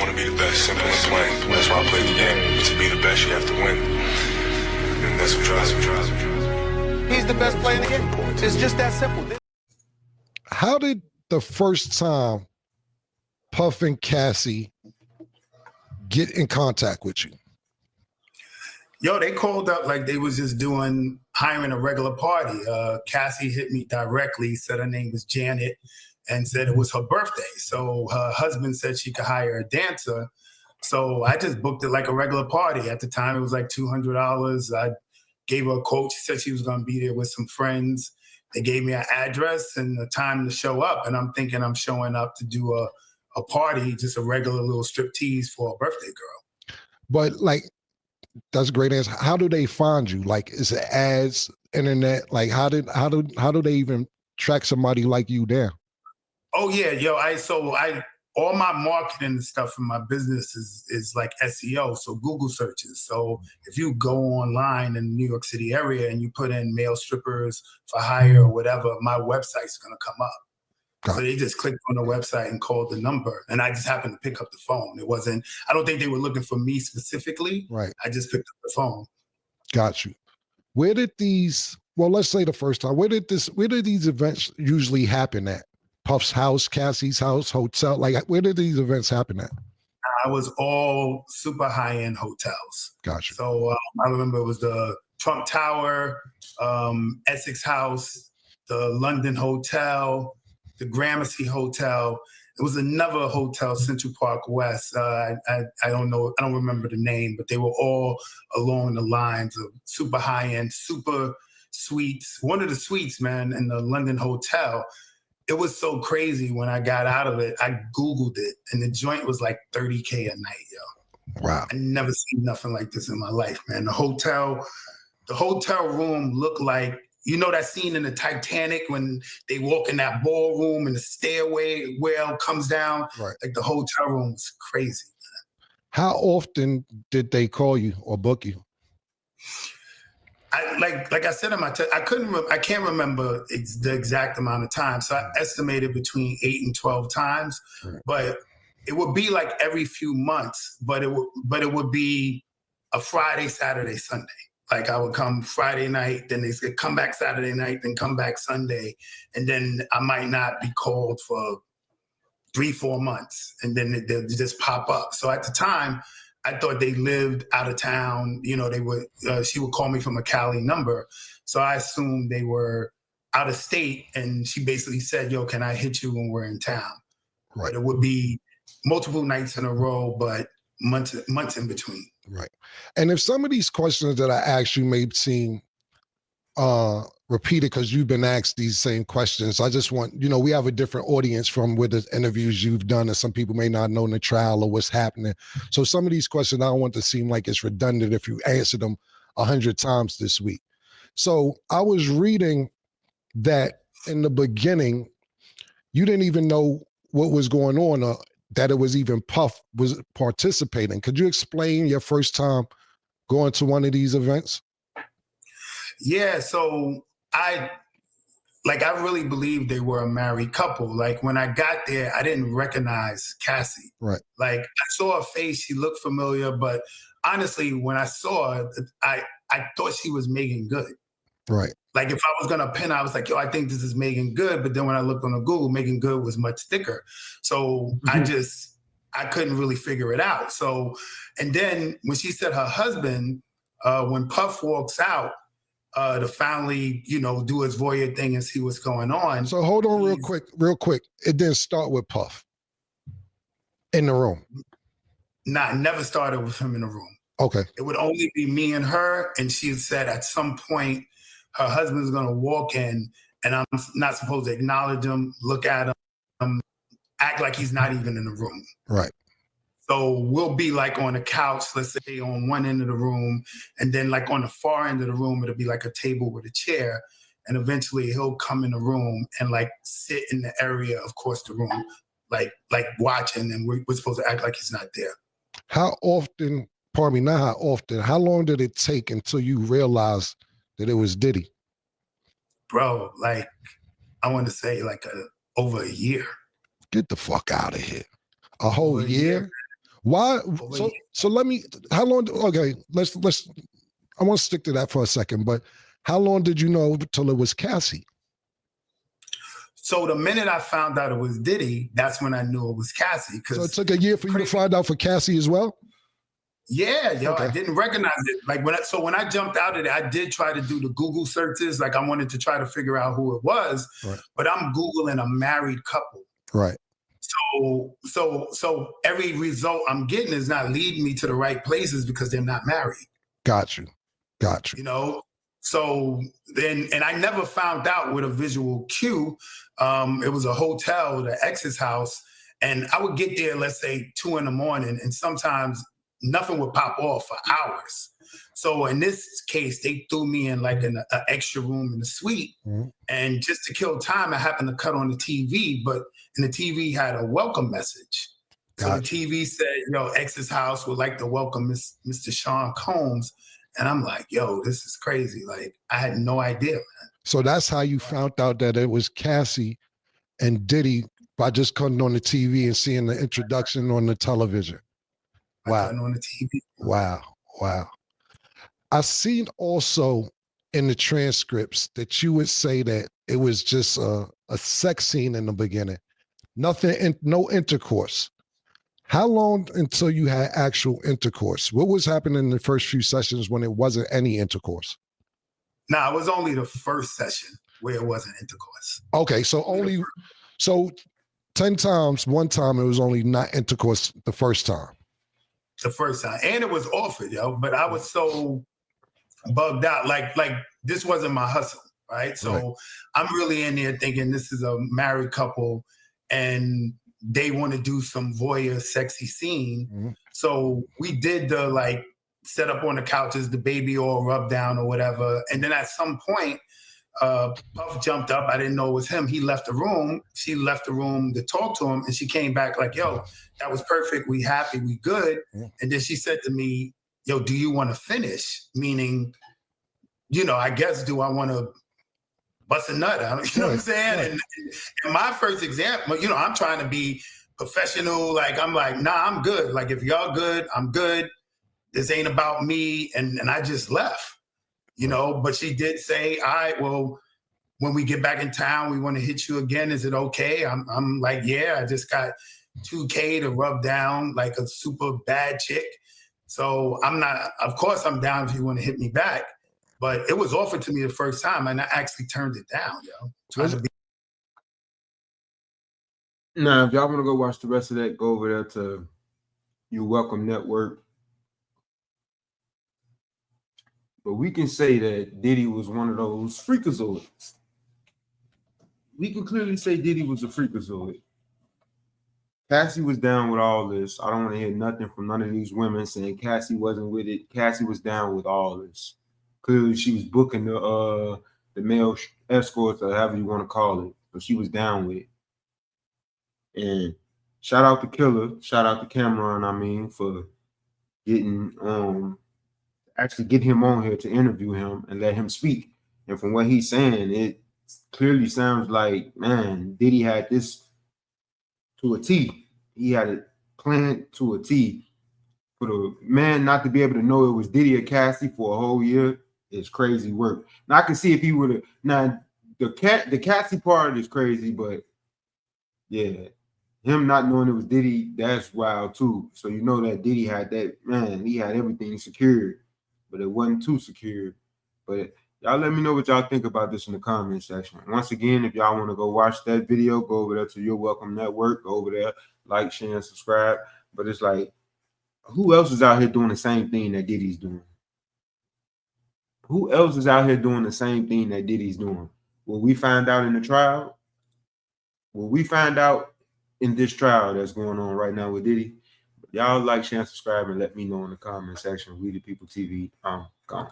want to be the best, simple and plain. That's why I play the game. To be the best, you have to win. And that's what drives me. He's the best player in the game. It's just that simple. How did the first time Puff and Cassie get in contact with you? Yo, they called up like they was just hiring a regular party. Cassie hit me directly, said her name was Janet, and said it was her birthday. So her husband said she could hire a dancer. So I just booked it like a regular party. At the time, it was like $200. I gave her a quote. She said she was going to be there with some friends. They gave me an address and the time to show up. And I'm thinking I'm showing up to do a party, just a regular little striptease for a birthday girl. But like, that's a great answer. How do they find you? Like, is it ads, internet? Like, how do they even track somebody like you down? Oh yeah, yo, all my marketing and stuff in my business is like SEO, so Google searches. So if you go online in the New York City area and you put in male strippers for hire or whatever, my website's gonna come up. So they just clicked on the website and called the number. And I just happened to pick up the phone. I don't think they were looking for me specifically. Right. I just picked up the phone. Got you. Let's say the first time, where did these events usually happen at? Puff's house, Cassie's house, hotel? Like, where did these events happen at? I was all super high-end hotels. Gotcha. So I remember it was the Trump Tower, Essex House, the London Hotel, the Gramercy Hotel. It was another hotel, Central Park West. I don't know. I don't remember the name, but they were all along the lines of super high-end, super suites. One of the suites, man, in the London Hotel, it was so crazy when I got out of it. I Googled it, and the joint was like $30K a night, yo. Wow. I never seen nothing like this in my life, man. The hotel room looked like, you know that scene in the Titanic when they walk in that ballroom and the stairway well comes down? Right. Like the hotel room was crazy, man. How often did they call you or book you? Like I said in my I can't remember the exact amount of time. So I estimated between 8 and 12 times, right. But it would be like every few months, but it would be a Friday, Saturday, Sunday. Like I would come Friday night, then they would come back Saturday night, then come back Sunday. And then I might not be called for 3-4 months. And then they'll just pop up. So at the time, I thought they lived out of town. You know, she would call me from a Cali number. So I assumed they were out of state. And she basically said, yo, can I hit you when we're in town? Right. But it would be multiple nights in a row, but months in between. Right. And if some of these questions that I asked you may seem repeated because you've been asked these same questions, I just want, we have a different audience from with the interviews you've done, and some people may not know the trial or what's happening. So some of these questions, I don't want to seem like it's redundant if you answer them 100 times this week. So I was reading that in the beginning, you didn't even know what was going on, that it was even Puff was participating. Could you explain your first time going to one of these events? Yeah, so I really believed they were a married couple. Like when I got there, I didn't recognize Cassie. Right. Like I saw her face, she looked familiar, but honestly, when I saw her, I thought she was Megan Good. Right. Like if I was gonna pin, I was like, yo, I think this is Megan Good. But then when I looked on the Google, Megan Good was much thicker. So I couldn't really figure it out. So, and then when she said her husband, when Puff walks out, to finally, do his voyeur thing and see what's going on. So hold on real quick. It didn't start with Puff in the room. Nah, it never started with him in the room. Okay. It would only be me and her. And she said at some point, her husband's going to walk in and I'm not supposed to acknowledge him, look at him, act like he's not even in the room. Right. So we'll be like on a couch, let's say on one end of the room, and then like on the far end of the room, it'll be like a table with a chair. And eventually he'll come in the room and like sit in the area, of course, the room, like watching, and we're supposed to act like he's not there. How often, pardon me, not how often, how long did it take until you realized that it was Diddy? Bro, like, I want to say like over a year. Get the fuck out of here. A whole year? Why? So let me. How long? Okay, let's. I want to stick to that for a second. But how long did you know till it was Cassie? So the minute I found out it was Diddy, that's when I knew it was Cassie. So it took a year for you to find out for Cassie as well? Yeah, yo, Okay. I didn't recognize it. Like when I jumped out of it, I did try to do the Google searches. Like I wanted to try to figure out who it was, Right. but I'm Googling a married couple. Right. So every result I'm getting is not leading me to the right places because they're not married. Got you. You know, so then, and I never found out with a visual cue. It was a hotel, the ex's house, and I would get there, let's say 2 a.m, and sometimes nothing would pop off for hours. So in this case, they threw me in like an extra room in the suite. Mm-hmm. And just to kill time, I happened to cut on the TV, but and the TV had a welcome message. So the TV said, yo, ex's house would like to welcome Mr. Sean Combs. And I'm like, yo, this is crazy. Like, I had no idea, man. So that's how you found out that it was Cassie and Diddy by just cutting on the TV and seeing the introduction on the television. Wow. Cutting on the TV. Wow. I've seen also in the transcripts that you would say that it was just a sex scene in the beginning. Nothing, no intercourse. How long until you had actual intercourse? What was happening in the first few sessions when it wasn't any intercourse? Nah, it was only the first session where it wasn't intercourse. Okay, so 10 times, one time it was only not intercourse the first time. The first time. And it was offered, yo, but I was so bugged out. Like this wasn't my hustle, right? So I'm really in there thinking this is a married couple and they want to do some voyeur sexy scene. Mm-hmm. So we did the like set up on the couches, the baby oil rub down or whatever. And then at some point, Puff jumped up. I didn't know it was him. He left the room. She left the room to talk to him. And she came back like, yo, that was perfect. We happy. We good. Yeah. And then she said to me, yo, do you want to finish? Meaning, you know, I guess, do I want to bust a nut out? You know what I'm saying? Right. And my first example, you know, I'm trying to be professional. Like, I'm like, nah, I'm good. Like, if y'all good, I'm good. This ain't about me. And I just left. You know, but she did say, all right, well, when we get back in town, we want to hit you again. Is it okay? I'm like, yeah, I just got $2K to rub down like a super bad chick. So I'm not, of course I'm down if you want to hit me back, but it was offered to me the first time and I actually turned it down, yo. Now, if y'all want to go watch the rest of that, go over there to You Welcome Network. But we can say that Diddy was one of those freakazoids. We can clearly say Diddy was a freakazoid. Cassie was down with all this. I don't want to hear nothing from none of these women saying Cassie wasn't with it. Cassie was down with all this. Clearly, she was booking the male escorts or however you want to call it, but she was down with it. And shout out to Killer, shout out to Cameron, I mean, for getting actually get him on here to interview him and let him speak. And from what he's saying, it clearly sounds like, man, Diddy had this to a T. He had it planned to a T. For the man not to be able to know it was Diddy or Cassie for a whole year is crazy work. Now I can see if he would have. Now the Cassie part is crazy, but yeah, him not knowing it was Diddy, that's wild too. So you know that Diddy had that, man, he had everything secured. But it wasn't too secure. But y'all let me know what y'all think about this in the comment section. Once again, if y'all want to go watch that video, go over there to Your Welcome Network. Go over there, like, share, and subscribe. But it's like, who else is out here doing the same thing that Diddy's doing? Who else is out here doing the same thing that Diddy's doing? Will we find out in the trial? Will we find out in this trial that's going on right now with Diddy? Y'all like, share, and subscribe, and let me know in the comment section. We the People TV. Gone.